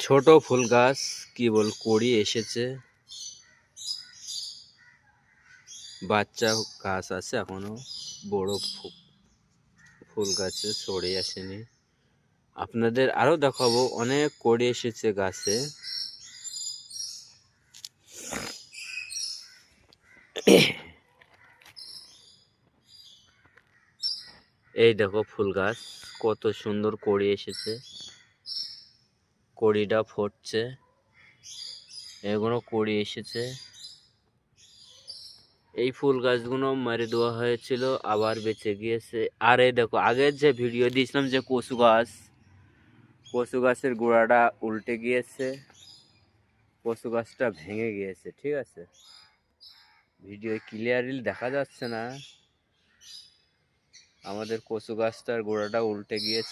ছোট ফুল গাছ কেবল কড়ি এসেছে, বাচ্চা গাছ আছে এখনো, বড় ফুল গাছে ছড়ে আসেনি। আপনাদের আরো দেখাবো, অনেক কড়ি এসেছে গাছে। এই দেখো ফুল গাছ, কত সুন্দর কড়ি এসেছে, কড়িটা ফুটছে, এগুলো কড়ি এসেছে। এই ফুল গাছগুলো মেরে দেওয়া হয়েছিল, আবার বেঁচে গিয়েছে। আর এই দেখো আগের যে ভিডিও দিয়েছিলাম যে কচু গাছ, কচু গাছের গোড়াটা উল্টে গিয়েছে, কচু গাছটা ভেঙে গিয়েছে। ঠিক আছে, ভিডিও ক্লিয়ারলি দেখা যাচ্ছে না, আমাদের কচু গাছটার গোড়াটা উল্টে গিয়েছে।